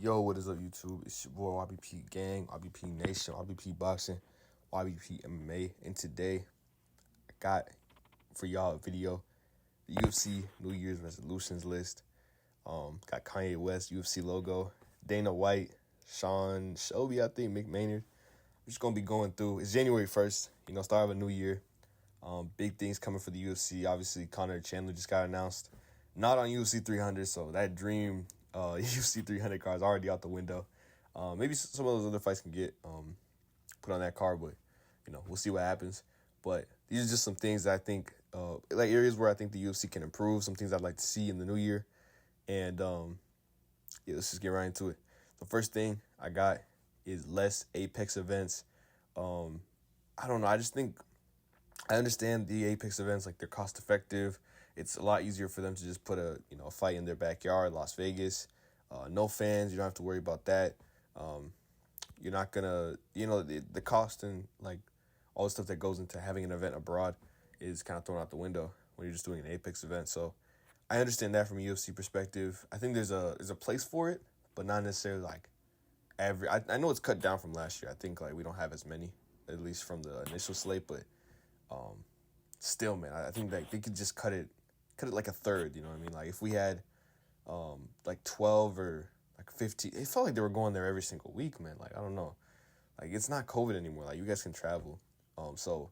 Yo, what is up, YouTube? It's your boy YBP Gang, YBP Nation, YBP Boxing, YBP MMA, and today I got for y'all a video, the UFC New Year's Resolutions list. Got Kanye West UFC logo, Dana White, Sean Shelby, I think, Mick Maynard. I'm just gonna be going through. It's January 1st, start of a new year. Big things coming for the UFC. Obviously, Conor Chandler just got announced, not on UFC 300, so that dream. UFC 300 cards already out the window. Maybe some of those other fights can get put on that card, but we'll see what happens. But these are just some things that I think, like areas where I think the UFC can improve. Some things I'd like to see in the new year, and let's just get right into it. The first thing I got is less Apex events. I don't know. I just think I understand the Apex events, like they're cost effective. It's a lot easier for them to just put a fight in their backyard, Las Vegas. No fans, you don't have to worry about that. You're not gonna, the cost and like all the stuff that goes into having an event abroad is kind of thrown out the window when you're just doing an Apex event. So I understand that from a UFC perspective. I think there's a place for it, but not necessarily like every. I know it's cut down from last year. I think like we don't have as many, at least from the initial slate, but still, man, I think that they could just cut it like a third, you know what I mean? Like if we had like 12 or like 15, it felt like they were going there every single week, man. Like, I don't know. Like, it's not COVID anymore. Like, you guys can travel. So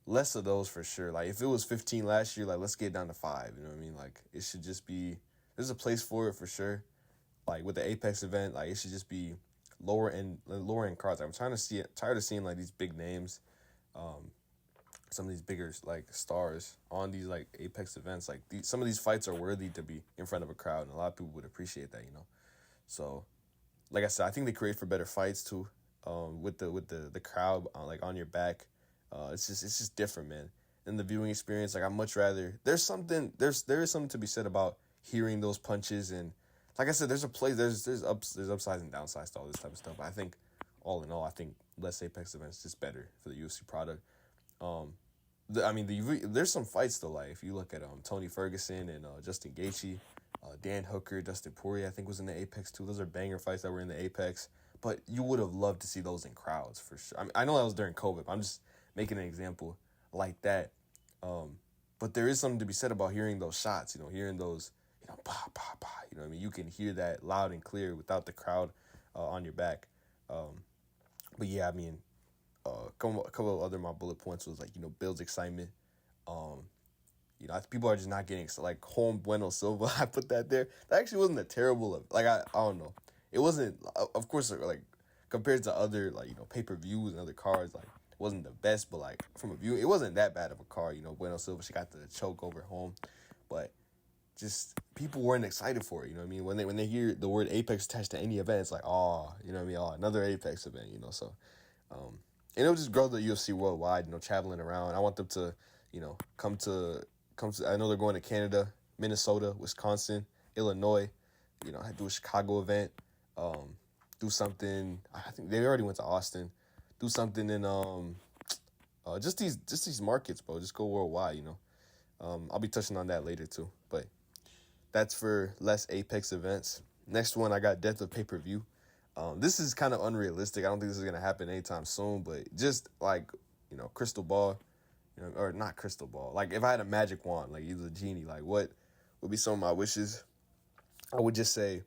less of those for sure. Like, if it was 15 last year, like, let's get it down to 5, you know what I mean? Like, it should just be, there's a place for it for sure. Like, with the Apex event, like, it should just be lower end cards. Like, I'm tired of seeing, like, these big names, some of these bigger like stars on these like Apex events. Like some of these fights are worthy to be in front of a crowd, and a lot of people would appreciate that, So, like I said, I think they create for better fights too. With the crowd like on your back, it's just different, man. And the viewing experience, like I much rather. There is something to be said about hearing those punches, and like I said, there's a place. There's upsides and downsides to all this type of stuff. But I think all in all, I think less Apex events is just better for the UFC product. There's some fights though. Like if you look at Tony Ferguson and Justin Gaethje, Dan Hooker, Dustin Poirier, I think was in the Apex too. Those are banger fights that were in the Apex. But you would have loved to see those in crowds for sure. I mean, I know that was during COVID, but I'm just making an example like that. But there is something to be said about hearing those shots. Hearing those, pa pa pa. You know what I mean? You can hear that loud and clear without the crowd on your back. But yeah, I mean. A couple of other my bullet points was like builds excitement. People are just not getting like Juan Bueno Silva. I put that there. That actually wasn't a terrible like I don't know. It wasn't, of course, like compared to other like pay-per-views and other cards, like it wasn't the best, but like from a view, it wasn't that bad of a card. Bueno Silva, she got the choke over home, but just people weren't excited for it. You know what I mean? When they hear the word Apex attached to any event, it's like another Apex event. So. And it'll just grow the UFC worldwide, traveling around. I want them to, come to. I know they're going to Canada, Minnesota, Wisconsin, Illinois. Do a Chicago event. Do something. I think they already went to Austin. Do something in just these markets, bro. Just go worldwide. I'll be touching on that later too. But that's for less Apex events. Next one, I got Death of Pay-Per-View. This is kind of unrealistic. I don't think this is going to happen anytime soon, but just like, crystal ball, or not crystal ball. Like if I had a magic wand, like either a genie, like what would be some of my wishes? I would just say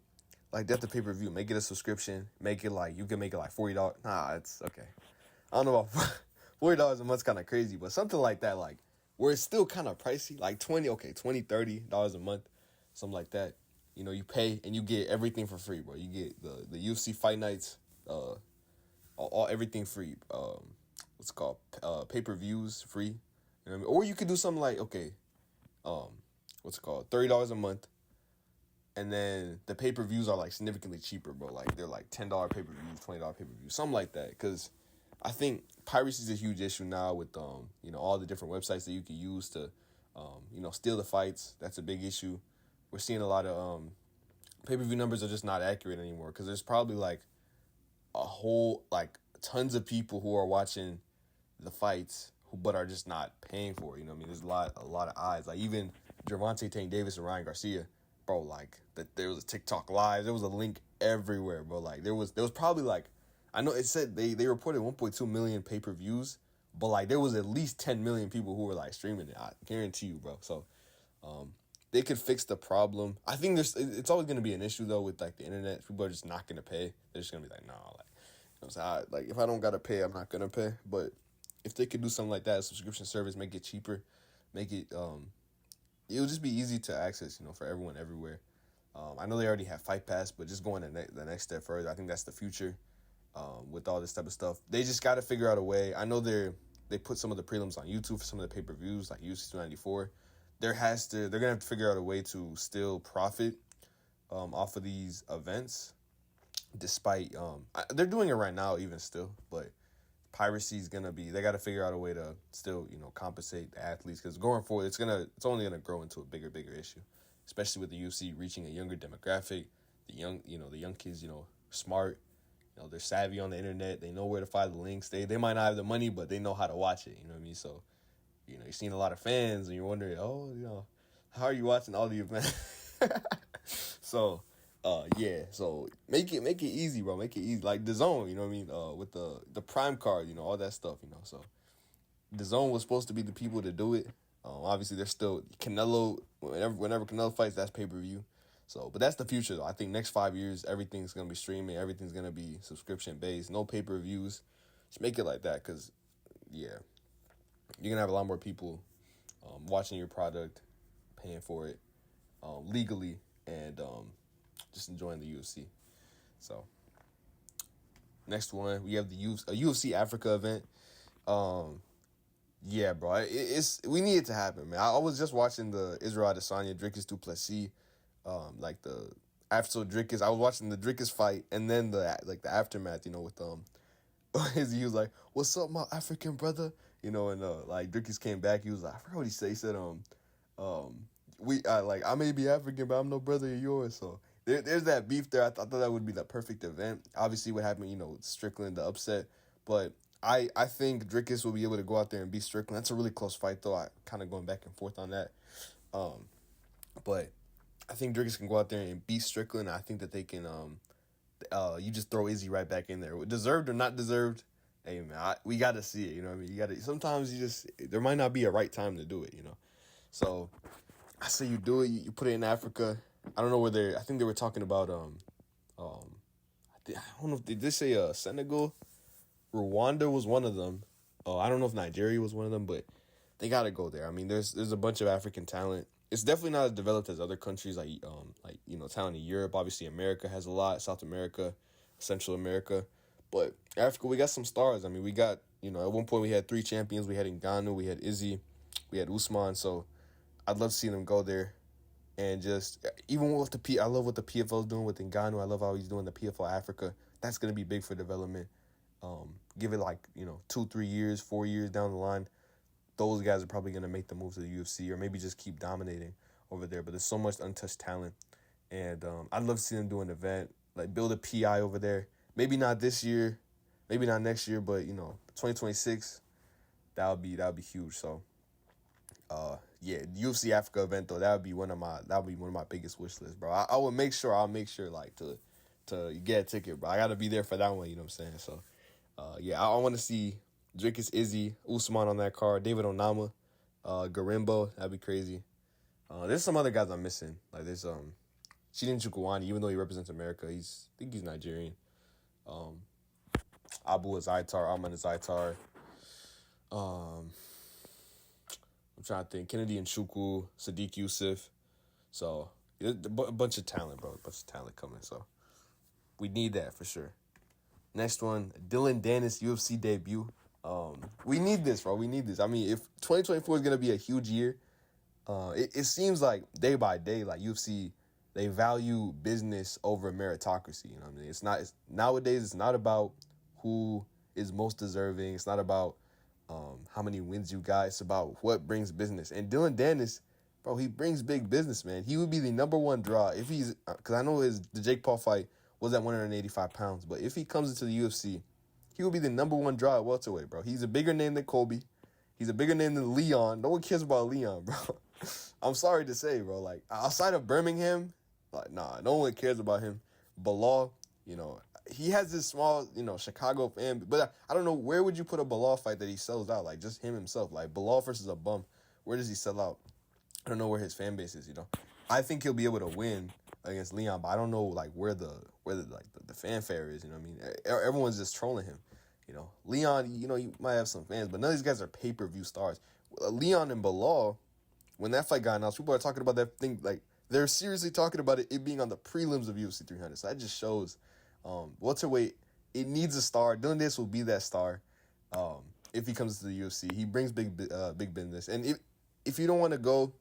like Death to Pay-Per-View, make it a subscription, make it like, you can make it like $40. Nah, it's okay. I don't know about $40 a month's kind of crazy, but something like that, like where it's still kind of pricey, like $30 a month, something like that. You pay and you get everything for free, bro. You get the UFC fight nights, all everything free. What's it called? Pay-per-views free. You know what I mean? Or you could do something like, what's it called? $30 a month. And then the pay-per-views are like significantly cheaper, bro. Like they're like $10 pay-per-views, $20 pay-per-views, something like that. Because I think piracy is a huge issue now with all the different websites that you can use to steal the fights. That's a big issue. We're seeing a lot of pay-per-view numbers are just not accurate anymore because there's probably like a whole like tons of people who are watching the fights but are just not paying for it. There's a lot of eyes. Like even Gervonta Tank Davis and Ryan Garcia, bro, like that there was a TikTok live. There was a link everywhere, bro. Like there was probably like, I know it said they reported 1.2 million pay-per-views, but like there was at least 10 million people who were like streaming it. I guarantee you, bro. So they could fix the problem. I think it's always gonna be an issue though with like the internet. People are just not gonna pay. They're just gonna be like, nah, like, you know what I'm saying? Like if I don't gotta pay, I'm not gonna pay. But if they could do something like that, a subscription service, make it cheaper, make it it'll just be easy to access, you know, for everyone everywhere. I know they already have Fight Pass, but just going the next step further, I think that's the future. With all this type of stuff, they just got to figure out a way. I know they put some of the prelims on YouTube for some of the pay-per-views, like UFC 294. They're gonna have to figure out a way to still profit off of these events, despite they're doing it right now, even still, but piracy is gonna be. They got to figure out a way to still, you know, compensate the athletes, because going forward, it's only gonna grow into a bigger issue, especially with the UFC reaching a younger demographic. The young kids, you know, smart. You know, they're savvy on the internet. They know where to find the links. They might not have the money, but they know how to watch it. You know what I mean? So, you know, you're seeing a lot of fans, and you're wondering, oh, you know, how are you watching all the events? So, yeah. So make it easy, bro. Make it easy, like DAZN. You know what I mean? With the Prime card, you know, all that stuff. You know, so DAZN was supposed to be the people to do it. Obviously, they're still Canelo. Whenever Canelo fights, that's pay-per-view. So, but that's the future, though. I think next 5 years, everything's going to be streaming. Everything's going to be subscription-based. No pay-per-views. Just make it like that, because, yeah, you're going to have a lot more people watching your product, paying for it legally, and just enjoying the UFC. So, next one, we have a UFC Africa event. Yeah, bro, we need it to happen, man. I was just watching the Israel Adesanya Dricus du Plessis, like the after Dricus. I was watching the Dricus fight, and then the aftermath, you know, with he was like, "What's up, my African brother?" You know, and like Dricus came back. He was like, I forgot what he said. He said, I may be African, but I'm no brother of yours. So there's that beef there. I thought that would be the perfect event. Obviously, what happened, you know, Strickland, the upset, but I think Dricus will be able to go out there and beat Strickland. That's a really close fight, though. I kind of going back and forth on that. But I think Dricus can go out there and beat Strickland. I think that they can, you just throw Izzy right back in there. Deserved or not deserved, hey, man, we got to see it. You know what I mean? Sometimes there might not be a right time to do it, you know? So I say you do it, you put it in Africa. I don't know I think they were talking about, I don't know if they say Senegal. Rwanda was one of them. I don't know if Nigeria was one of them, but they got to go there. I mean, there's a bunch of African talent. It's definitely not as developed as other countries, like you know, talent in Europe. Obviously, America has a lot. South America, Central America, but Africa, we got some stars. I mean, we got, you know, at one point we had 3 champions. We had Ngannou, we had Izzy, we had Usman. So I'd love to see them go there, and just even with I love what the PFL is doing with Ngannou. I love how he's doing the PFL Africa. That's gonna be big for development. Give it like, you know, 2-3 years, 4 years down the line, those guys are probably going to make the move to the UFC, or maybe just keep dominating over there. But there's so much untouched talent, and I'd love to see them do an event, like build a PI over there. Maybe not this year, maybe not next year, but, you know, 2026, that would be huge. So, yeah, the UFC Africa event, though, that would be one of my biggest wish lists, bro. I'll make sure like to get a ticket, bro. I got to be there for that one. You know what I'm saying? So. Yeah, I want to see Dricus, Izzy, Usman on that card, David Onama, Garimbo. That'd be crazy. There's some other guys I'm missing. Like there's Shiden Chukwuani, even though he represents America, I think he's Nigerian. Abu Azaitar, Arman Azaitar. I'm trying to think. Kennedy and Shuku, Sadiq Yusuf. So a bunch of talent, bro. A bunch of talent coming. So we need that for sure. Next one, Dylan Dennis UFC debut. We need this, bro. We need this. I mean, if 2024 is going to be a huge year, it seems like day by day, like UFC, they value business over meritocracy. You know what I mean? Nowadays, it's not about who is most deserving. It's not about how many wins you got. It's about what brings business. And Dylan Dennis, bro, he brings big business, man. He would be the number one draw if because I know the Jake Paul fight was at 185 pounds. But if he comes into the UFC, he will be the number one draw at welterweight, bro. He's a bigger name than Kobe. He's a bigger name than Leon. No one cares about Leon, bro. I'm sorry to say, bro. Like outside of Birmingham, like nah, no one cares about him. Bilal, you know, he has this small, Chicago fan, but I don't know where would you put a Bilal fight that he sells out, like just him himself, like Bilal versus a bum. Where does he sell out? I don't know where his fan base is. I think he'll be able to win against Leon, but I don't know like where the fanfare is. You know what I mean? Everyone's just trolling him. Leon, you might have some fans, but none of these guys are pay-per-view stars. Leon and Bilal, when that fight got announced, people are talking about that thing like they're seriously talking about it being on the prelims of UFC 300. So that just shows welterweight, it needs a star. Dylan Davis will be that star if he comes to the UFC. He brings big business, and if you don't want to go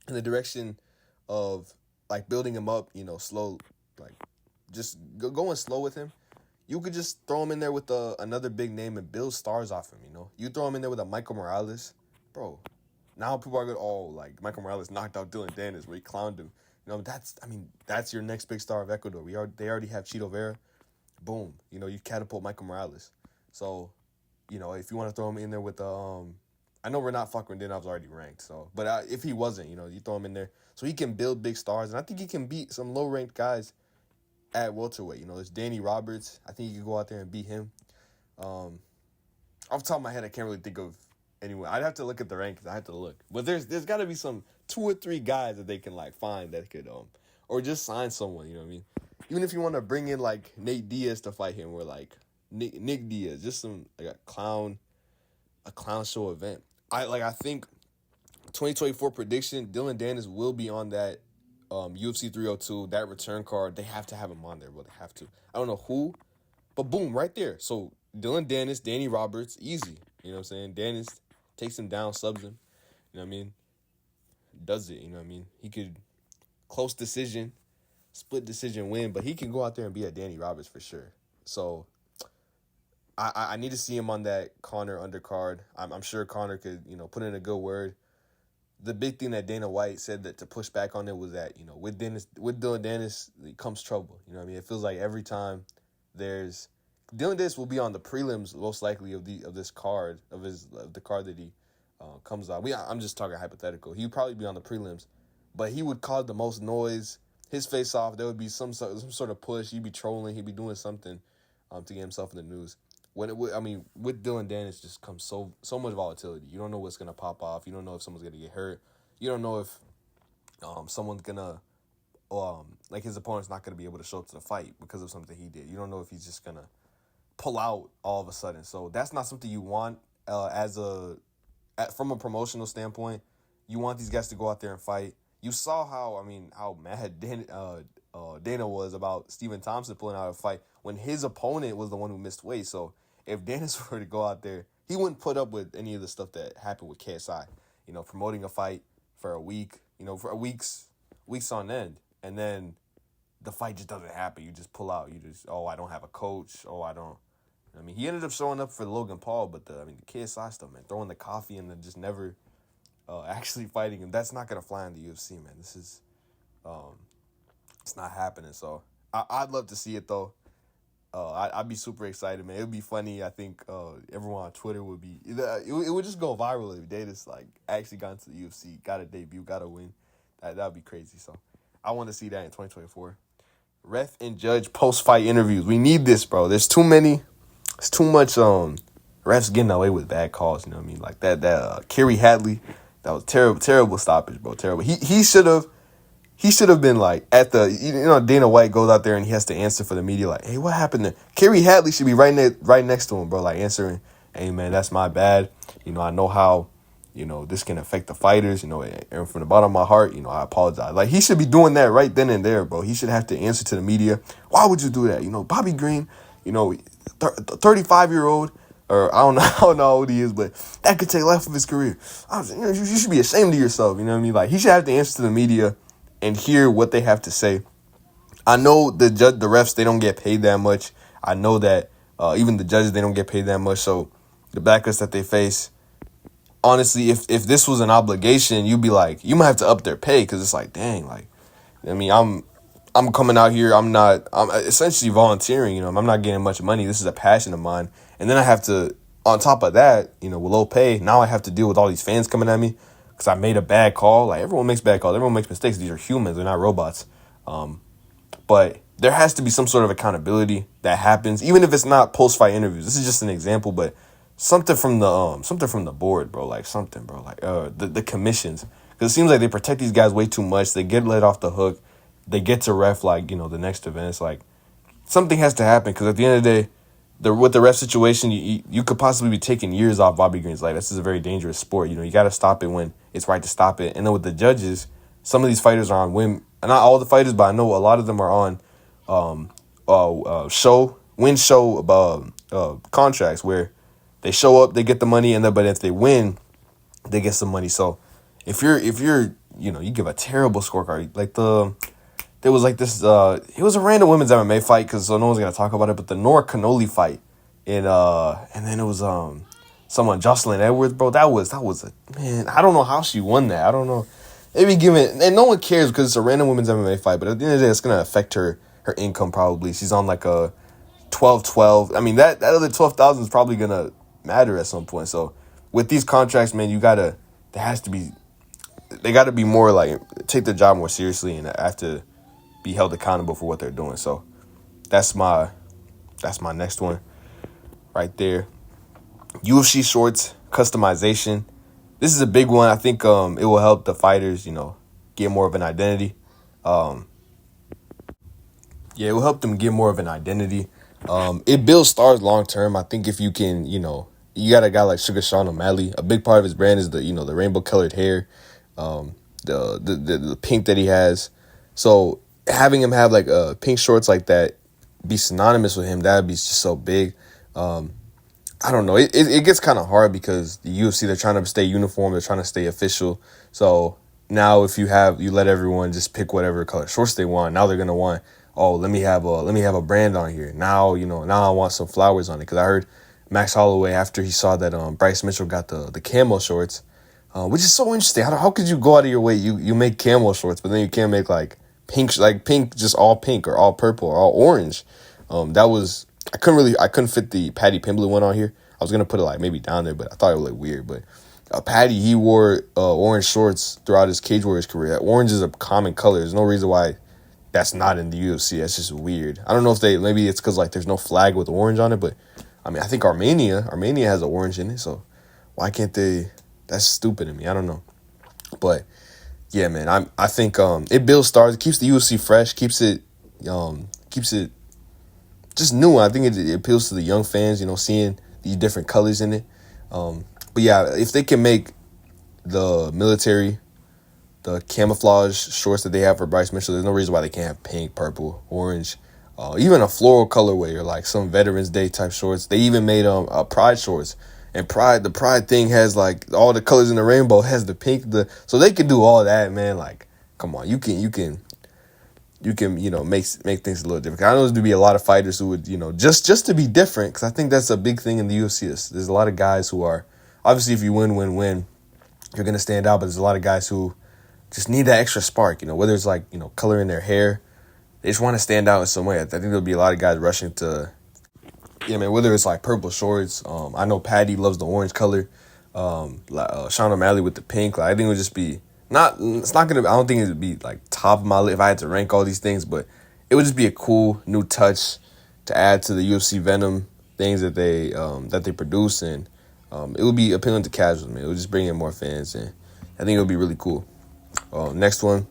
in the direction of like building him up, slow, like just going slow with him. You could just throw him in there with another big name and build stars off him, You throw him in there with a Michael Morales, bro. Now people are going, like Michael Morales knocked out Dylan Dennis where he clowned him. That's your next big star of Ecuador. They already have Chito Vera. Boom. You catapult Michael Morales. So, if you want to throw him in there with I know we're not fucking Dinov's already ranked. So, but if he wasn't, you throw him in there so he can build big stars, and I think he can beat some low ranked guys at welterweight. There's Danny Roberts. I think you could go out there and beat him. Off the top of my head, I can't really think of anyone. I'd have to look at the rankings. I have to look. But there's got to be some 2 or 3 guys that they can like find that could or just sign someone. You know what I mean? Even if you want to bring in like Nate Diaz to fight him, or like Nick Diaz, just some like a clown show event. I think 2024 prediction, Dylan Dennis will be on that UFC 302, that return card. They have to have him on there, bro. They have to. I don't know who, but boom, right there. So Dylan Dennis, Danny Roberts, easy. You know what I'm saying? Dennis takes him down, subs him. You know what I mean? Does it, you know what I mean? He could close decision, split decision win, but he can go out there and be a Danny Roberts for sure. So I need to see him on that Conor undercard. I'm sure Conor could, put in a good word. The big thing that Dana White said that to push back on it was that, with Dylan Dennis comes trouble. You know what I mean? It feels like every time there's Dylan Dennis will be on the prelims most likely of this card of the card that he comes out. I'm just talking hypothetical. He'd probably be on the prelims, but he would cause the most noise. His face off, there would be some sort of push. He'd be trolling. He'd be doing something to get himself in the news. With Dylan Dennis just comes so much volatility. You don't know what's gonna pop off. You don't know if someone's gonna get hurt. You don't know if someone's gonna like his opponent's not gonna be able to show up to the fight because of something he did. You don't know if he's just gonna pull out all of a sudden. So that's not something you want from a promotional standpoint. You want these guys to go out there and fight. You saw how mad Dana was about Stephen Thompson pulling out a fight when his opponent was the one who missed weight. So if Dennis were to go out there, he wouldn't put up with any of the stuff that happened with KSI. Promoting a fight for a week, for weeks on end, and then the fight just doesn't happen. You just pull out. You just, I don't have a coach. I don't. He ended up showing up for Logan Paul, but the KSI stuff, man, throwing the coffee and then just never actually fighting him. That's not gonna fly in the UFC, man. This is, it's not happening. So I'd love to see it though. I'd be super excited, man. It would be funny. I think everyone on Twitter would be. It would just go viral if Davis actually got into the UFC, got a debut, got a win. That would be crazy. So I want to see that in 2024. Ref and judge post-fight interviews. We need this, bro. There's too many. It's too much refs getting away with bad calls, you know what I mean? Like that Kerry Hadley, that was terrible stoppage, bro. Terrible. He should have been like at the Dana White goes out there and he has to answer for the media like, hey, what happened there? Kerry Hadley should be right next to him, bro, like answering, hey man, that's my bad. I know how this can affect the fighters, and from the bottom of my heart, I apologize. Like he should be doing that right then and there, bro. He should have to answer to the media. Why would you do that? Bobby Green, 35-year-old, or I don't know how old he is, but that could take life of his career. You should be ashamed of yourself. You know what I mean? Like he should have to answer to the media and hear what they have to say. I know the refs, they don't get paid that much. I know that even the judges, they don't get paid that much. So the backlash that they face, honestly, if this was an obligation, you'd be like, you might have to up their pay because it's like, dang, like, I'm coming out here. I'm essentially volunteering. I'm not getting much money. This is a passion of mine. And then I have to, on top of that, with low pay, now I have to deal with all these fans coming at me. because I made a bad call. Like, everyone makes bad calls. Everyone makes mistakes. These are humans. They're not robots. But there has to be some sort of accountability that happens, even if it's not post-fight interviews. This is just an example, but something from the board, bro. Like, something, bro. Like, the commissions. Because it seems like they protect these guys way too much. They get let off the hook. They get to ref, like, the next event. It's like, something has to happen, because at the end of the day, with the ref situation, you could possibly be taking years off Bobby Green's life. This is a very dangerous sport. You got to stop it when it's right to stop it. And then with the judges, some of these fighters are on win. Not all the fighters, but I know a lot of them are on win show contracts where they show up, they get the money, and then but if they win, they get some money. So if you're you give a terrible scorecard. Like there was like this it was a random women's MMA fight, because so no one's gonna talk about it, but the Nora Canoli fight and then it was someone, Jocelyn Edwards, bro. That was a, man, I don't know how she won that. I don't know. Maybe given, and no one cares because it's a random women's MMA fight, but at the end of the day, it's gonna affect her income probably. She's on like a 12-12. I mean, that other 12,000 is probably gonna matter at some point. So with these contracts, man, they gotta be more like, take their job more seriously and have to be held accountable for what they're doing. So that's my next one right there. UFC shorts customization. This is a big one. I think it will help the fighters, get more of an identity. It will help them get more of an identity. It builds stars long term. I think if you can, you got a guy like Sugar Sean O'Malley. A big part of his brand is the rainbow colored hair, the pink that he has. So having him have like pink shorts like that, be synonymous with him, that'd be just so big. I don't know. It gets kind of hard because the UFC, they're trying to stay uniform. They're trying to stay official. So now if you let everyone just pick whatever color shorts they want, now they're going to want, oh, let me have a brand on here. Now I want some flowers on it. Because I heard Max Holloway, after he saw that Bryce Mitchell got the camo shorts, which is so interesting. How could you go out of your way? You make camo shorts, but then you can't make like pink, just all pink or all purple or all orange. I couldn't fit the Paddy Pimblett one on here. I was going to put it like maybe down there, but I thought it would look weird. But Paddy, he wore orange shorts throughout his Cage Warriors career. Orange is a common color. There's no reason why that's not in the UFC. That's just weird. I don't know if maybe it's because like there's no flag with orange on it, but I mean, I think Armenia has an orange in it. So why can't they? That's stupid to me. I don't know. But yeah, man, I think it builds stars. It keeps the UFC fresh, keeps it just new. I think it appeals to the young fans, seeing these different colors in it. But yeah, if they can make the military, the camouflage shorts that they have for Bryce Mitchell, there's no reason why they can't have pink, purple, orange, even a floral colorway or like some Veterans Day type shorts. They even made Pride shorts, and the Pride thing has like all the colors in the rainbow. It has the pink, so they can do all that, man. Like, come on, you can make things a little different. I know there's going to be a lot of fighters who would, just to be different, because I think that's a big thing in the UFC. There's a lot of guys who are, obviously if you win, you're going to stand out, but there's a lot of guys who just need that extra spark, whether it's like, color in their hair. They just want to stand out in some way. I think there'll be a lot of guys rushing to, whether it's like purple shorts. I know Paddy loves the orange color. Sean O'Malley with the pink. Like, I think it would just be, I don't think it would be like top of my list if I had to rank all these things, but it would just be a cool new touch to add to the UFC Venom things that they produce, and it would be appealing to casuals, man. It would just bring in more fans, and I think it would be really cool. Next one,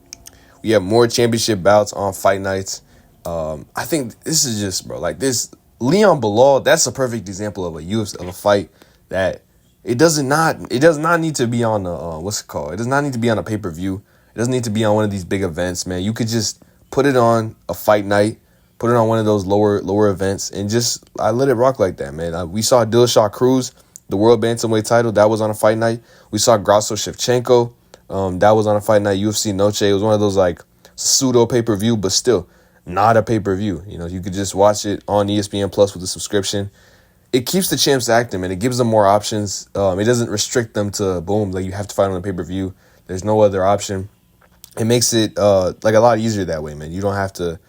we have more championship bouts on fight nights. I think this is just, bro, like this Leon Bilal, that's a perfect example of a fight that it does not need to be on It does not need to be on a pay-per-view. It doesn't need to be on one of these big events, man. You could just put it on a fight night, put it on one of those lower events, and just let it rock like that, man. We saw Dillashaw Cruz, the world bantamweight title, that was on a fight night. We saw Grasso Shevchenko, that was on a fight night. UFC Noche, it was one of those like pseudo pay-per-view, but still not a pay-per-view. You could just watch it on ESPN Plus with a subscription. It keeps the champs active, and it gives them more options. It doesn't restrict them to, boom, like you have to fight on a pay-per-view. There's no other option. It makes it like a lot easier that way, man. You don't have to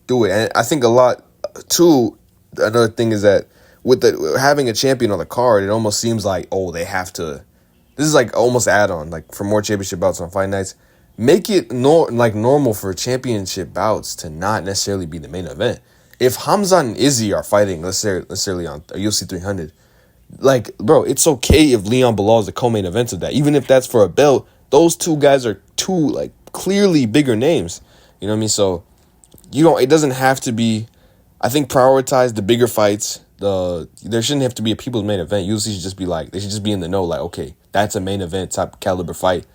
do it. And I think a lot, too, another thing is that with having a champion on the card, it almost seems like, oh, they have to this is like almost add-on, like for more championship bouts on fight nights. Make it normal for championship bouts to not necessarily be the main event. If Hamza and Izzy are fighting, let's say on UFC 300, like, bro, it's okay if Leon Bilal is the co-main event of that. Even if that's for a belt, those two guys are two, like, clearly bigger names. You know what I mean? So, it doesn't have to be, I think, prioritize the bigger fights. There shouldn't have to be a people's main event. UFC should just be like, they should just be in the know, like, okay, that's a main event type caliber fight.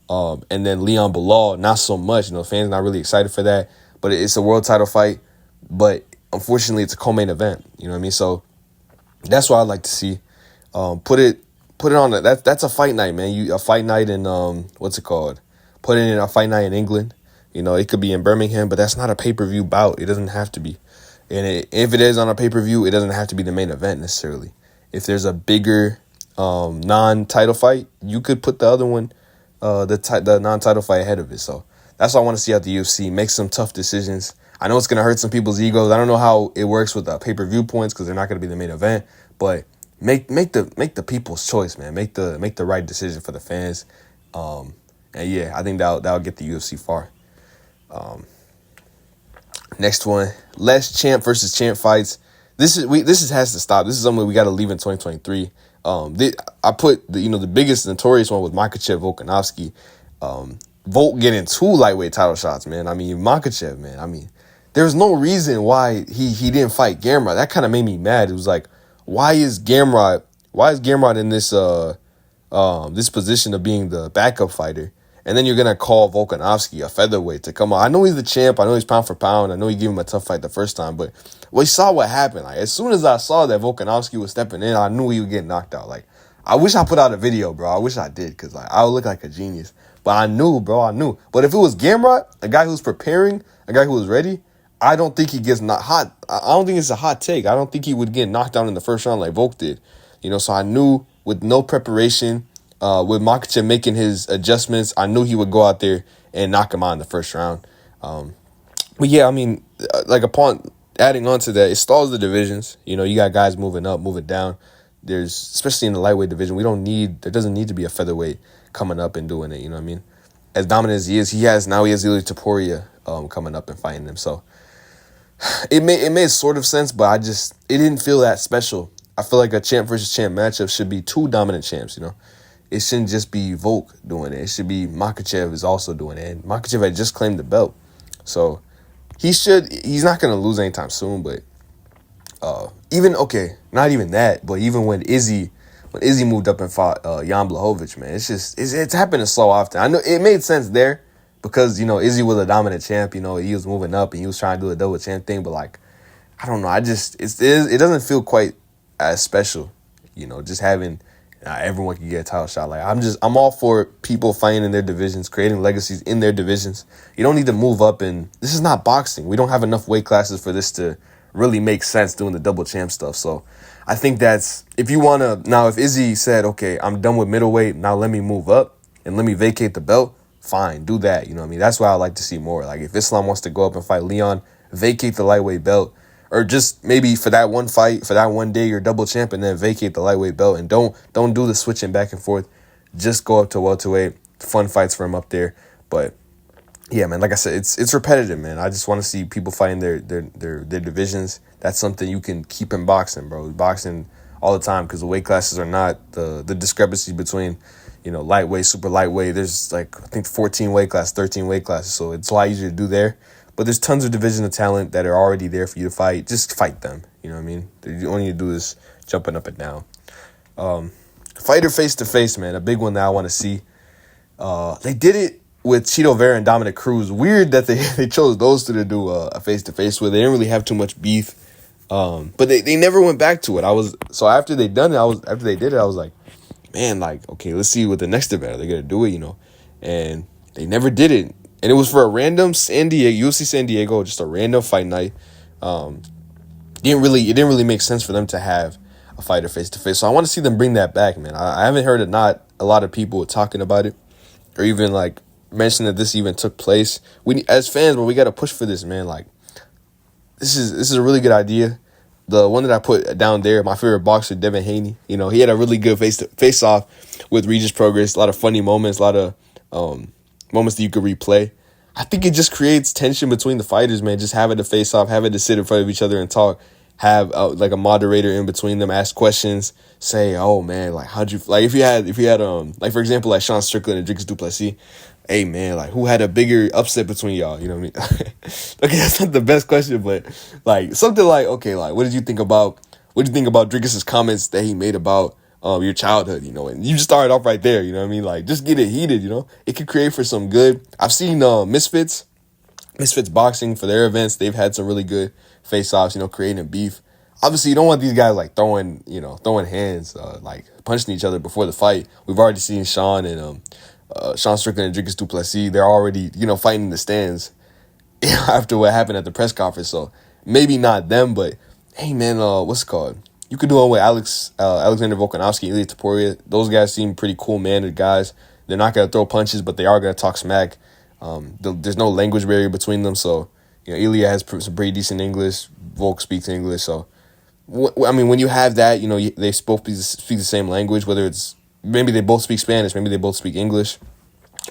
And then Leon Bilal, not so much. Fans not really excited for that. But it's a world title fight. But unfortunately, it's a co-main event. You know what I mean? So that's what I'd like to see. Put it on. That's a fight night, man. A fight night in what's it called? Put it in a fight night in England. It could be in Birmingham, but that's not a pay-per-view bout. It doesn't have to be. And if it is on a pay-per-view, it doesn't have to be the main event necessarily. If there's a bigger non-title fight, you could put the other one, the non-title fight ahead of it. So that's what I want to see out the UFC. Make some tough decisions. I know it's going to hurt some people's egos. I don't know how it works with the pay-per-view points because they're not going to be the main event. But make the people's choice, man. Make the right decision for the fans. And yeah, I think that'll get the UFC far. Next one, less champ versus champ fights. This has to stop. This is something we got to leave in 2023. I put the biggest notorious one was Makhachev Volkanovski. Volk getting 2 lightweight title shots, man. I mean, Makhachev, man. I mean, there's no reason why he didn't fight Gamrot. That kind of made me mad. It was like, why is Gamrot in this position of being the backup fighter? And then you're going to call Volkanovski a featherweight to come on. I know he's the champ. I know he's pound for pound. I know he gave him a tough fight the first time. But we saw what happened. Like, as soon as I saw that Volkanovski was stepping in, I knew he would get knocked out. Like, I wish I put out a video, bro. I wish I did because I would look like a genius. But I knew, bro. I knew. But if it was Gamrot, a guy who's preparing, a guy who was ready, I don't think he gets not hot. I don't think it's a hot take. I don't think he would get knocked down in the first round like Volk did. So I knew with no preparation, with Makhachev making his adjustments, I knew he would go out there and knock him out in the first round. But yeah, I mean, like upon adding on to that, it stalls the divisions. You got guys moving up, moving down. There's, especially in the lightweight division, there doesn't need to be a featherweight coming up and doing it. You know what I mean? As dominant as he is, he has Ilia Topuria coming up and fighting him. So it made sort of sense, but it didn't feel that special. I feel like a champ versus champ matchup should be 2 dominant champs, It shouldn't just be Volk doing it. It should be Makhachev is also doing it. And Makhachev had just claimed the belt. So he's not going to lose anytime soon, but not even that, but even when Izzy moved up and fought Jan Blachowicz, man, it's happening so often. I know it made sense there because, Izzy was a dominant champ, he was moving up and he was trying to do a double champ thing, but like, I don't know, it doesn't feel quite as special, just having everyone can get a title shot. Like, I'm all for people fighting in their divisions, creating legacies in their divisions. You don't need to move up, and this is not boxing. We don't have enough weight classes for this to really make sense doing the double champ stuff. So I think that's, if Izzy said, okay, I'm done with middleweight, now let me move up and let me vacate the belt, fine, do that. You know what I mean? That's what I like to see more. Like, if Islam wants to go up and fight Leon, vacate the lightweight belt, or just maybe for that one fight, for that one day, you're double champ and then vacate the lightweight belt, and don't do the switching back and forth. Just go up to welterweight. Fun fights for him up there. But yeah, man, like I said, it's repetitive, man. I just want to see people fighting their divisions. That's something you can keep in boxing, bro. Boxing all the time, because the weight classes are not the discrepancy between, lightweight, super lightweight. There's like, I think 14 weight classes, 13 weight classes. So it's a lot easier to do there. But there's tons of division of talent that are already there for you to fight. Just fight them. You know what I mean? You only need to do is jumping up and down. Fighter face-to-face, man. A big one that I want to see. They did it with Chito Vera and Dominic Cruz. Weird that they chose those two to do a face-to-face with. They didn't really have too much beef. But they never went back to it. After they did it, I was like, man, like, okay, let's see what the next event are they going to do it, And they never did it. And it was for a random UFC San Diego, just a random fight night. It didn't really make sense for them to have a fighter face to face. So I want to see them bring that back, man. I haven't heard not a lot of people talking about it, or even like mention that this even took place. We as fans, but we got to push for this, man. Like, this is a really good idea. the one that I put down there, my favorite boxer, Devin Haney. You know, he had a really good face off with Regis Progress. A lot of funny moments, a lot of moments that you could replay. I think it just creates tension between the fighters, man. Just having to face off, having to sit in front of each other and talk. Have like a moderator in between them, ask questions, say, "Oh man, like how'd you like if you had like for example like Sean Strickland and Dricus du Plessis, hey man, like who had a bigger upset between y'all? You know what I mean?" Okay, that's not the best question, but like something like, okay, like what did you think about Dricus's comments that he made about your childhood? You know, and you just started off right there. You know what I mean? Like just get it heated. You know, it could create for some good. I've seen Misfits Boxing for their events. They've had some really good face-offs, you know, creating beef. Obviously, you don't want these guys like throwing hands, like punching each other before the fight. We've already seen Sean Strickland and Dricus du Plessis. They're already, you know, fighting in the stands after what happened at the press conference. So maybe not them, but hey, man, what's it called? You could do it with Alexander Volkanovski, Ilya Topuria. Those guys seem pretty cool-mannered guys. They're not gonna throw punches, but they are gonna talk smack. There's no language barrier between them, so you know Ilya has some pretty decent English. Volk speaks English, so I mean, when you have that, you know they both speak the same language. Whether it's maybe they both speak Spanish, maybe they both speak English.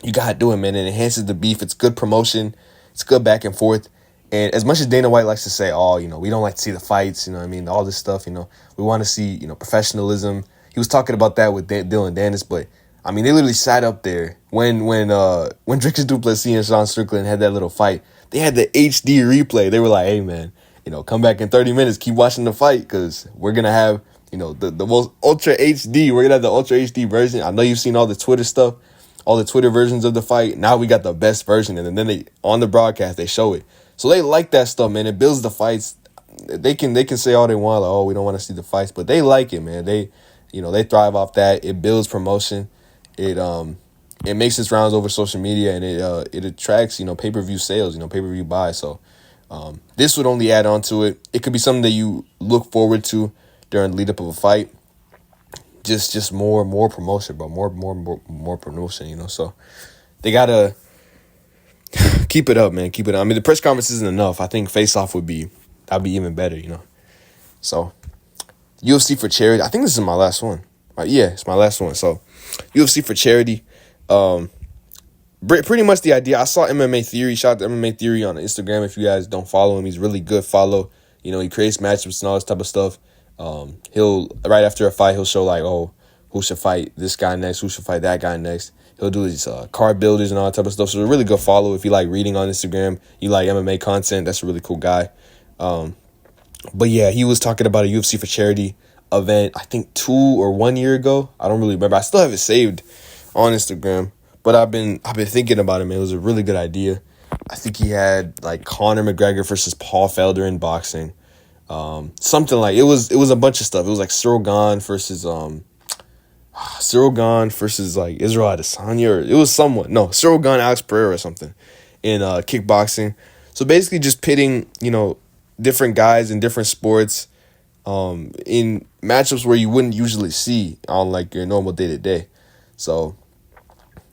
You gotta do it, man. It enhances the beef. It's good promotion. It's good back and forth. And as much as Dana White likes to say, "Oh, you know, we don't like to see the fights," you know what I mean, all this stuff, you know, we want to see, you know, professionalism. He was talking about that with Dylan Dennis, but I mean, they literally sat up there when Dricus du Plessis and Sean Strickland had that little fight. They had the HD replay. They were like, "Hey, man, you know, come back in 30 minutes. Keep watching the fight because we're gonna have, you know, the most ultra HD. We're gonna have the ultra HD version." I know you've seen all the Twitter stuff, all the Twitter versions of the fight. Now we got the best version, and then they on the broadcast they show it. So they like that stuff, man. It builds the fights. They can say all they want, like, "Oh, we don't want to see the fights," but they like it, man. They thrive off that. It builds promotion. It makes its rounds over social media, and it attracts, you know, pay-per-view sales, you know, pay-per-view buys. So this would only add on to it. It could be something that you look forward to during the lead up of a fight. Just more promotion, bro. More promotion, you know. So they gotta keep it up, man. Keep it up. I mean, the press conference isn't enough. I think face-off that'd be even better, you know. So UFC for charity. I think this is my last one. Yeah, it's my last one. So UFC for charity. Pretty much the idea. I saw MMA Theory. Shout out to MMA Theory on Instagram. If you guys don't follow him, he's really good. Follow. You know, he creates matchups and all this type of stuff. He'll right after a fight, he'll show like, oh, who should fight this guy next? Who should fight that guy next? He'll do these card builders and all that type of stuff. So it's a really good follow if you like reading on Instagram. You like MMA content. That's a really cool guy. But yeah, he was talking about a UFC for charity event. I think 2 or 1 year ago. I don't really remember. I still have it saved on Instagram. But I've been thinking about it, man. It was a really good idea. I think he had like Conor McGregor versus Paul Felder in boxing. Something like it was a bunch of stuff. It was like Cyril Gane versus like Israel Adesanya, or it was someone. No, Cyril Gane, Alex Pereira or something in kickboxing. So basically just pitting, you know, different guys in different sports in matchups where you wouldn't usually see on like your normal day-to-day. So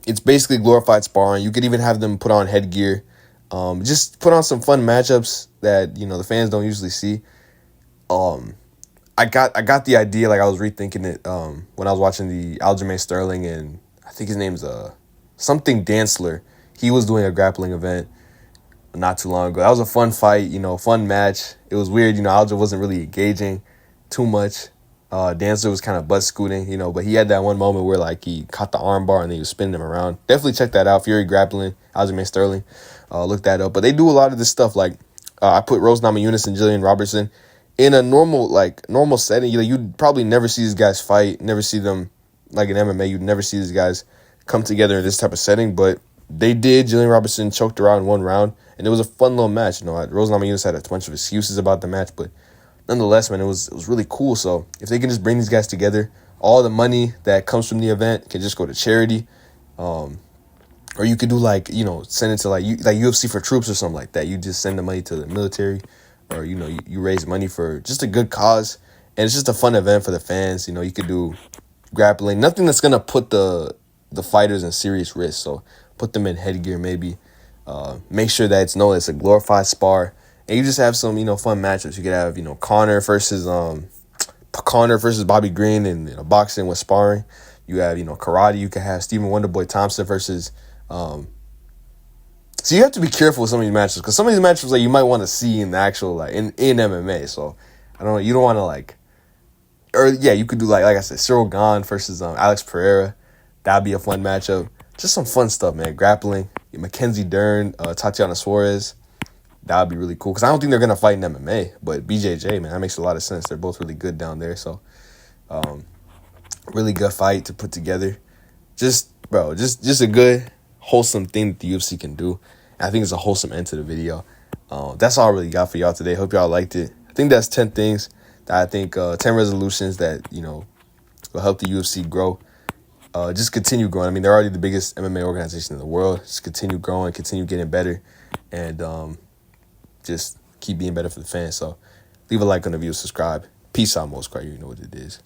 it's basically glorified sparring. You could even have them put on headgear. Just put on some fun matchups that, you know, the fans don't usually see. I got the idea, like I was rethinking it when I was watching the Aljamain Sterling and I think his name's something Dantzler. He was doing a grappling event not too long ago. That was a fun fight, you know, fun match. It was weird, you know, Alja wasn't really engaging too much. Dancer was kind of butt scooting, you know, but he had that one moment where like he caught the arm bar and then he was spinning him around. Definitely check that out. Fury Grappling, Aljamain Sterling. Look that up. But they do a lot of this stuff. Like I put Rose Namajunas and Jillian Robertson in a normal setting. You'd probably never see these guys fight, never see them like in MMA. You'd never see these guys come together in this type of setting. But they did. Jillian Robertson choked her out in one round, and it was a fun little match. You know, Rose Namajunas had a bunch of excuses about the match, but nonetheless, man, it was really cool. So if they can just bring these guys together, all the money that comes from the event can just go to charity. Or you could do like, you know, send it to like UFC for Troops or something like that. You just send the money to the military, or, you know, you raise money for just a good cause. And it's just a fun event for the fans. You know, you could do grappling, nothing that's going to put the fighters in serious risk. So put them in headgear maybe. Make sure that it's a glorified spar. And you just have some, fun matchups. You could have, Connor versus Bobby Green in boxing with sparring. You have, karate. You could have Stephen Wonderboy Thompson versus. So you have to be careful with some of these matches because some of these matches you might want to see in the actual in MMA. So I don't know. You don't want to you could do like I said, Cyril Gahn versus Alex Pereira. That'd be a fun matchup. Just some fun stuff, man. Grappling. Mackenzie Dern, Tatiana Suarez. That would be really cool because I don't think they're going to fight in MMA. But BJJ, man, that makes a lot of sense. They're both really good down there. So, really good fight to put together. Just a good, wholesome thing that the UFC can do. And I think it's a wholesome end to the video. That's all I really got for y'all today. Hope y'all liked it. I think that's 10 things that I think, 10 resolutions that, will help the UFC grow. Just continue growing. I mean, they're already the biggest MMA organization in the world. Just continue growing, continue getting better, and just keep being better for the fans. So leave a like on the video, subscribe. Peace out, most cry. You know what it is.